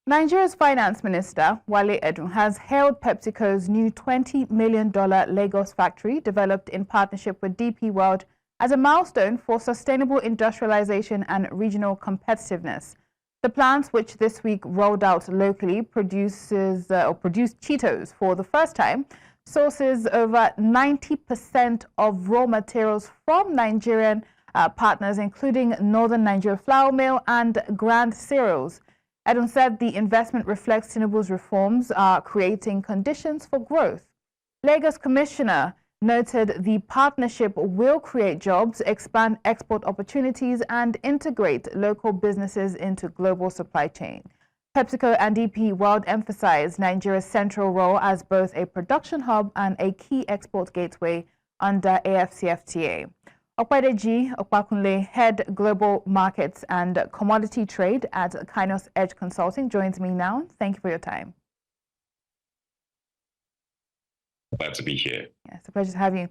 Nigeria's Finance Minister, Wale Edun, has hailed PepsiCo's new $20 million Lagos factory, developed in partnership with DP World, as a milestone for sustainable industrialization and regional competitiveness. The plant, which this week rolled out locally, produced Cheetos for the first time, sources over 90% of raw materials from Nigerian partners, including Northern Nigeria Flour Mill and Grand Cereals. Edun said the investment reflects Tinubu's reforms are creating conditions for growth. Lagos Commissioner noted the partnership will create jobs, expand export opportunities, and integrate local businesses into global supply chain. PepsiCo and DP World emphasized Nigeria's central role as both a production hub and a key export gateway under AfCFTA. Opedeji Opakunle, Head Global Markets and Commodity Trade at KAINOS-EDGE Consulting, joins me now. Thank you for your time. Glad to be here. Yeah, it's a pleasure to have you.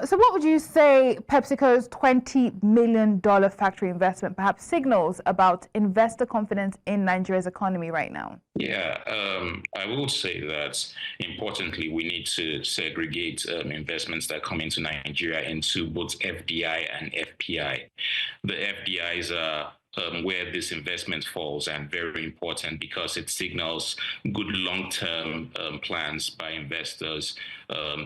So what would you say PepsiCo's $20 million factory investment perhaps signals about investor confidence in Nigeria's economy right now? Yeah, I will say that importantly, we need to segregate investments that come into Nigeria into both FDI and FPI. The FDIs are where this investment falls, and very important because it signals good long-term plans by investors,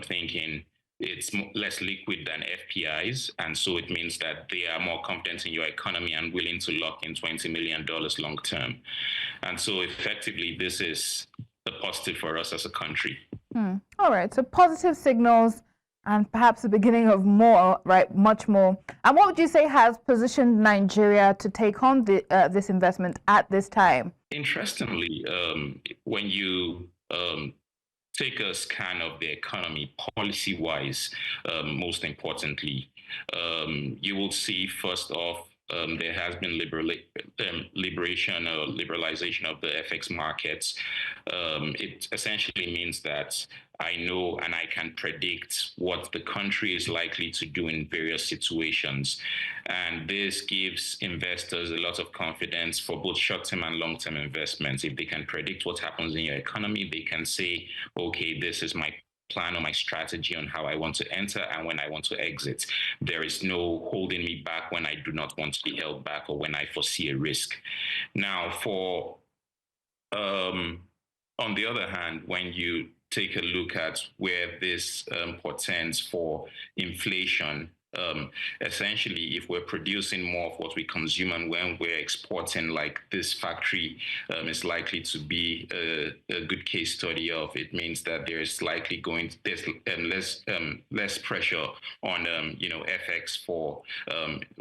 thinking it's less liquid than FPIs, and so it means that they are more confident in your economy and willing to lock in $20 million long term. And so effectively, this is a positive for us as a country. All right, so positive signals and perhaps the beginning of more, right, much more. And what would you say has positioned Nigeria to take on this investment at this time? Interestingly, when you take a scan of the economy policy-wise, most importantly, you will see first off, there has been liberalization of the FX markets. It essentially means that I know and I can predict what the country is likely to do in various situations. And this gives investors a lot of confidence for both short-term and long-term investments. If they can predict what happens in your economy, they can say, okay, this is my plan or my strategy on how I want to enter and when I want to exit. There is no holding me back when I do not want to be held back or when I foresee a risk. Now, on the other hand, when you take a look at where this portends for inflation, essentially, if we're producing more of what we consume and when we're exporting, like this factory is likely to be a good case study of, it means that there's likely there's less pressure on FX for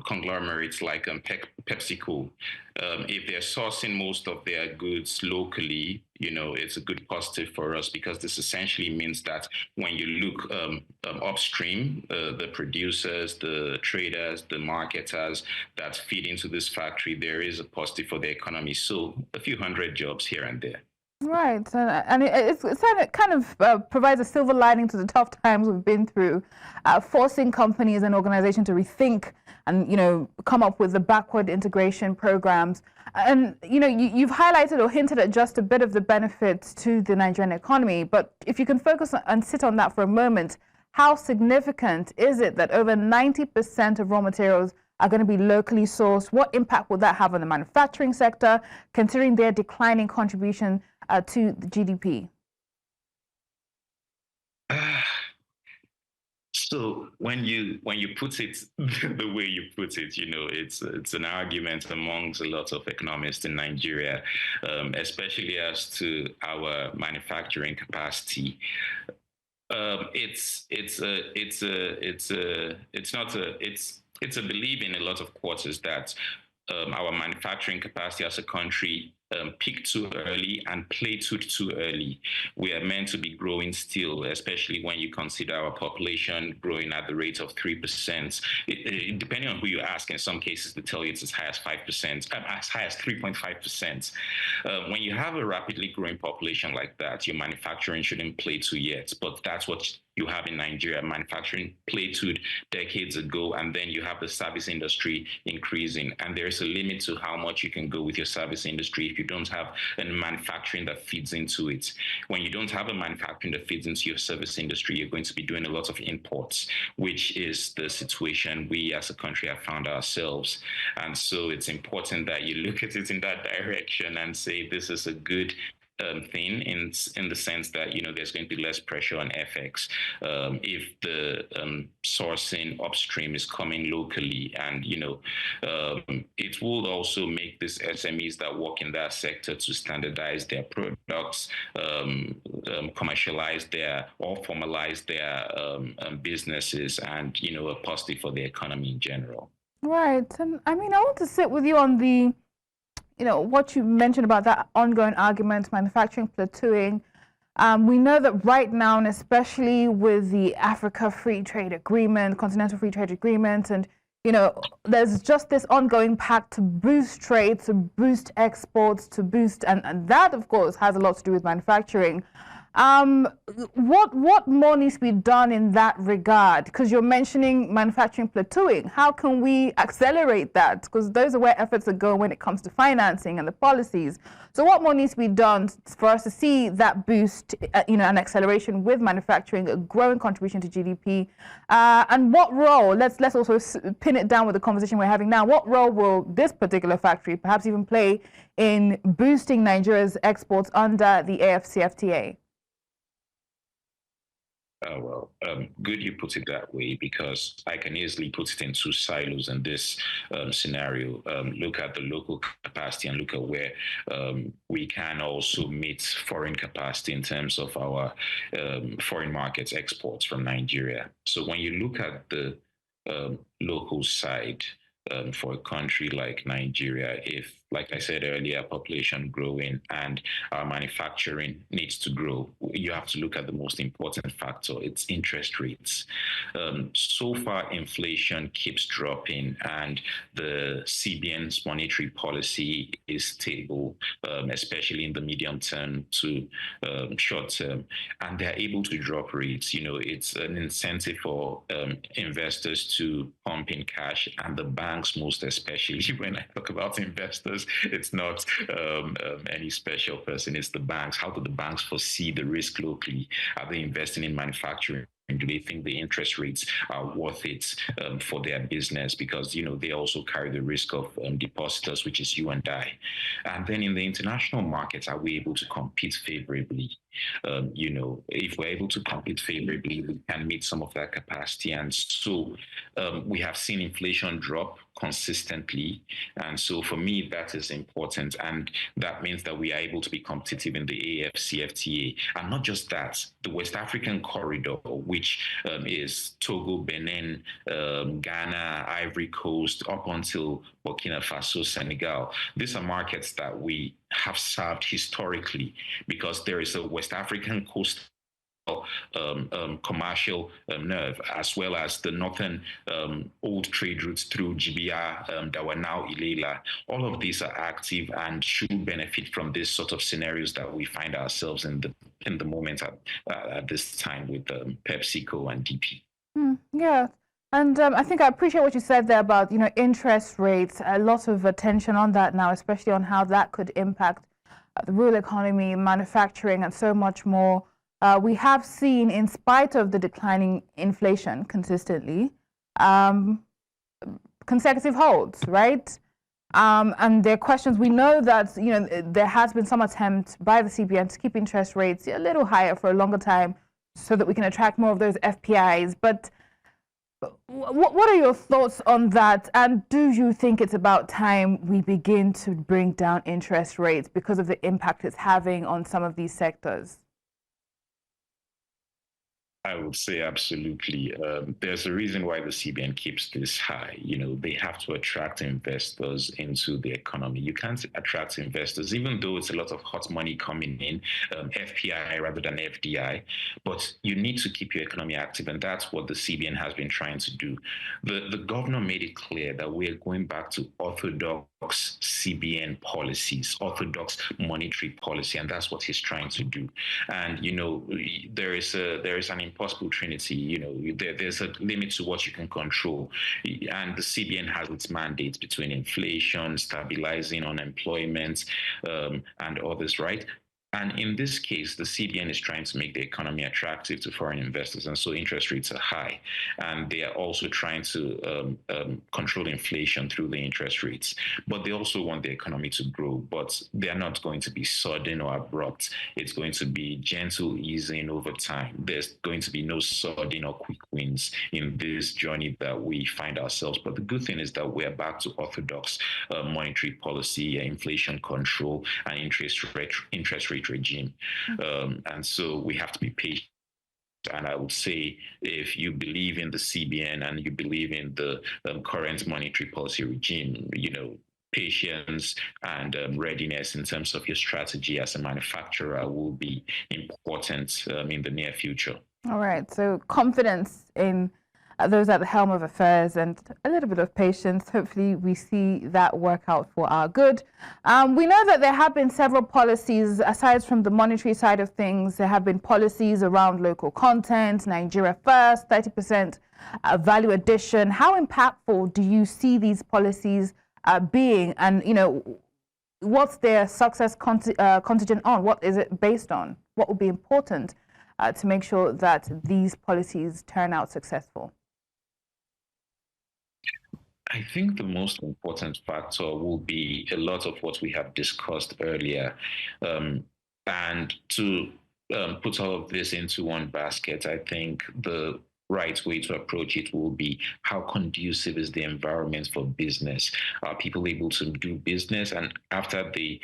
conglomerates like PepsiCo. If they're sourcing most of their goods locally, it's a good positive for us, because this essentially means that when you look upstream, the producers, the traders, the marketers that feed into this factory, there is a positive for the economy. So a few hundred jobs here and there. Right, and it kind of provides a silver lining to the tough times we've been through, forcing companies and organizations to rethink and come up with the backward integration programs. And you've highlighted or hinted at just a bit of the benefits to the Nigerian economy, but if you can focus and sit on that for a moment, how significant is it that over 90% of raw materials are going to be locally sourced? What impact will that have on the manufacturing sector, considering their declining contribution to the GDP? So when you put it the way you put it, it's an argument amongst a lot of economists in Nigeria, especially as to our manufacturing capacity. It's a belief in a lot of quarters that our manufacturing capacity as a country peaked too early and plateaued too early. We are meant to be growing still, especially when you consider our population growing at the rate of 3%. Depending on who you ask, in some cases they tell you it's as high as 5%, as high as 3.5%. When you have a rapidly growing population like that, your manufacturing shouldn't plateau yet, but that's what you have in Nigeria. Manufacturing plateaued decades ago, and then you have the service industry increasing. And there's a limit to how much you can go with your service industry if you don't have a manufacturing that feeds into it. When you don't have a manufacturing that feeds into your service industry, you're going to be doing a lot of imports, which is the situation we as a country have found ourselves. And so it's important that you look at it in that direction and say this is a good thing in the sense that there's going to be less pressure on FX if the sourcing upstream is coming locally, and it will also make these SMEs that work in that sector to standardize their products, commercialize their or formalize their businesses, and a positive for the economy in general. Right, and I mean, I want to sit with you on the what you mentioned about that ongoing argument, manufacturing plateauing. We know that right now, and especially with the Africa Free Trade Agreement, Continental Free Trade Agreement, and there's just this ongoing pact to boost trade, to boost exports, to boost, and that of course has a lot to do with manufacturing. What more needs to be done in that regard? Because you're mentioning manufacturing plateauing. How can we accelerate that? Because those are where efforts are going when it comes to financing and the policies. So what more needs to be done for us to see that boost, an acceleration with manufacturing, a growing contribution to GDP? And what role, let's also pin it down with the conversation we're having now, what role will this particular factory perhaps even play in boosting Nigeria's exports under the AfCFTA? Good you put it that way, because I can easily put it in two silos in this scenario. Look at the local capacity and look at where we can also meet foreign capacity in terms of our foreign markets exports from Nigeria. So when you look at the local side, for a country like Nigeria, if, like I said earlier, population growing and our manufacturing needs to grow, you have to look at the most important factor, it's interest rates. So far, inflation keeps dropping and the CBN's monetary policy is stable, especially in the medium term to short term, and they're able to drop rates. It's an incentive for investors to pump in cash, and the banks, most especially. When I talk about investors, it's not any special person, it's the banks. How do the banks foresee the risk locally? Are they investing in manufacturing? And do they think the interest rates are worth it for their business? Because, they also carry the risk of depositors, which is you and I. And then in the international markets, are we able to compete favorably? If we're able to compete favorably, we can meet some of that capacity. And so we have seen inflation drop consistently. And so for me, that is important. And that means that we are able to be competitive in the AfCFTA. And not just that, the West African corridor, which is Togo, Benin, Ghana, Ivory Coast, up until Burkina Faso, Senegal. These are markets that we have served historically because there is a West African coastal commercial nerve, as well as the northern old trade routes through Jibia, Dawanau, Ilela. All of these are active and should benefit from this sort of scenarios that we find ourselves in the moment at this time with PepsiCo and DP. Yeah. And I think I appreciate what you said there about, interest rates, a lot of attention on that now, especially on how that could impact the rural economy, manufacturing, and so much more. We have seen, in spite of the declining inflation consistently, consecutive holds, right? And there are questions. We know that, there has been some attempt by the CBN to keep interest rates a little higher for a longer time so that we can attract more of those FPIs. But what are your thoughts on that? And do you think it's about time we begin to bring down interest rates because of the impact it's having on some of these sectors? I would say absolutely. There's a reason why the CBN keeps this high. They have to attract investors into the economy. You can't attract investors, even though it's a lot of hot money coming in, FPI rather than FDI, but you need to keep your economy active, and that's what the CBN has been trying to do. The governor made it clear that we're going back to orthodox CBN policies, orthodox monetary policy, and that's what he's trying to do. And there is an impossible trinity. There's a limit to what you can control. And the CBN has its mandate between inflation, stabilizing unemployment, and others, right? And in this case, the CBN is trying to make the economy attractive to foreign investors, and so interest rates are high. And they are also trying to control inflation through the interest rates. But they also want the economy to grow, but they're not going to be sudden or abrupt. It's going to be gentle easing over time. There's going to be no sudden or quick wins in this journey that we find ourselves. But the good thing is that we're back to orthodox monetary policy, inflation control, and interest rate regime. And so we have to be patient. And I would say, if you believe in the CBN and you believe in the current monetary policy regime, patience and readiness in terms of your strategy as a manufacturer will be important in the near future. All right. So confidence in those at the helm of affairs and a little bit of patience. Hopefully we see that work out for our good. We know that there have been several policies, aside from the monetary side of things. There have been policies around local content, Nigeria first, 30% value addition. How impactful do you see these policies being? And, what's their success contingent on? What is it based on? What will be important to make sure that these policies turn out successful? I think the most important factor will be a lot of what we have discussed earlier. And to put all of this into one basket, I think the right way to approach it will be, how conducive is the environment for business? Are people able to do business, and after they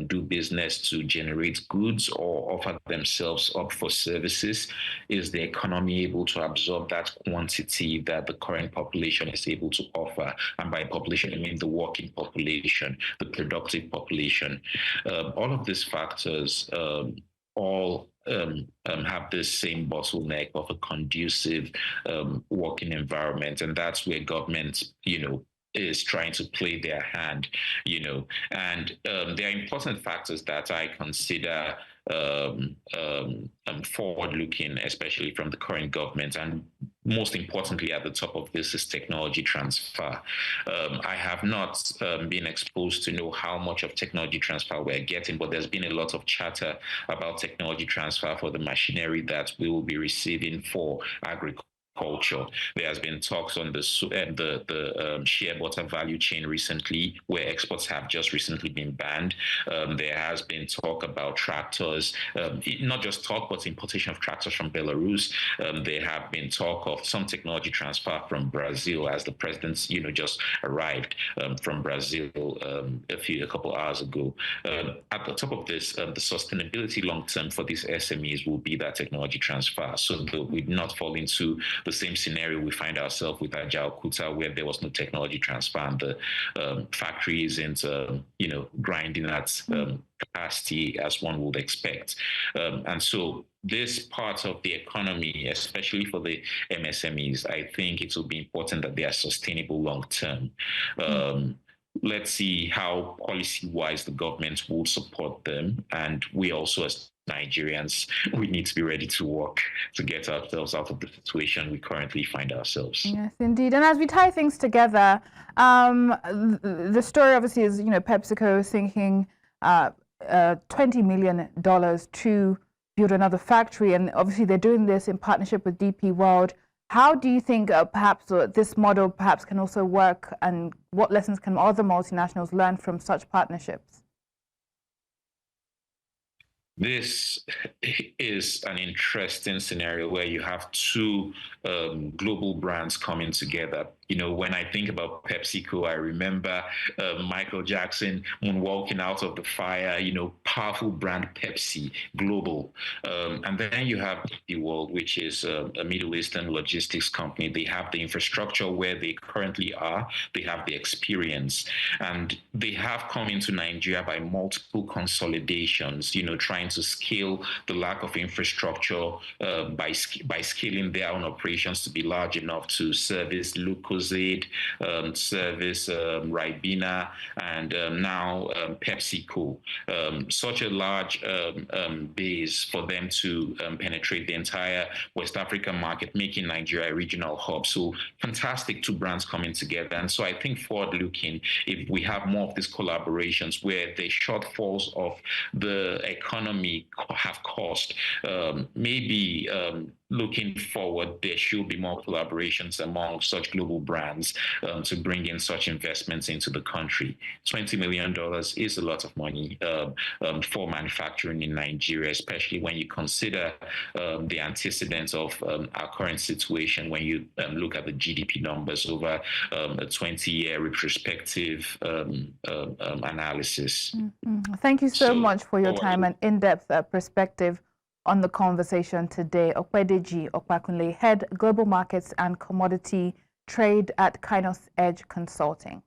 do business, to generate goods or offer themselves up for services? Is the economy able to absorb that quantity that the current population is able to offer? And by population, I mean the working population, the productive population. All of these factors have this same bottleneck of a conducive working environment, and that's where government, is trying to play their hand, and there are important factors that I consider forward-looking, especially from the current government, and most importantly at the top of this is technology transfer. I have not been exposed to know how much of technology transfer we're getting, but there's been a lot of chatter about technology transfer for the machinery that we will be receiving for agriculture. There has been talks on the shea butter value chain recently, where exports have just recently been banned. There has been talk about tractors, not just talk, but importation of tractors from Belarus. There have been talk of some technology transfer from Brazil, as the president, just arrived from Brazil a couple hours ago. At the top of this, the sustainability long term for these SMEs will be that technology transfer, so that we not fall into the same scenario we find ourselves with Agile Kuta, where there was no technology transfer and the factory isn't, grinding at capacity as one would expect. And so this part of the economy, especially for the MSMEs, I think it will be important that they are sustainable long term. Let's see how policy-wise the government will support them. And we also, as Nigerians, we need to be ready to work to get ourselves out of the situation we currently find ourselves. Yes, indeed. And as we tie things together, the story obviously is, PepsiCo is thinking $20 million to build another factory. And obviously they're doing this in partnership with DP World. How do you think perhaps this model perhaps can also work, and what lessons can other multinationals learn from such partnerships? This is an interesting scenario where you have two global brands coming together. When I think about PepsiCo, I remember Michael Jackson moonwalking out of the fire, powerful brand Pepsi, global. And then you have DP World, which is a Middle Eastern logistics company. They have the infrastructure where they currently are. They have the experience. And they have come into Nigeria by multiple consolidations, trying to scale the lack of infrastructure by scaling their own operations to be large enough to service local Lucozade, Service, Ribena, and now PepsiCo. Such a large base for them to penetrate the entire West African market, making Nigeria a regional hub. So fantastic, two brands coming together. And so I think forward-looking, if we have more of these collaborations where the shortfalls of the economy have caused, maybe looking forward, there should be more collaborations among such global brands to bring in such investments into the country. $20 million is a lot of money for manufacturing in Nigeria, especially when you consider the antecedents of our current situation, when you look at the GDP numbers over a 20-year retrospective analysis. Thank you so much for your time and in-depth perspective on the conversation today. Opedeji Opakunle, Head Global Markets and Commodity Trade at KAINOS-EDGE Consulting.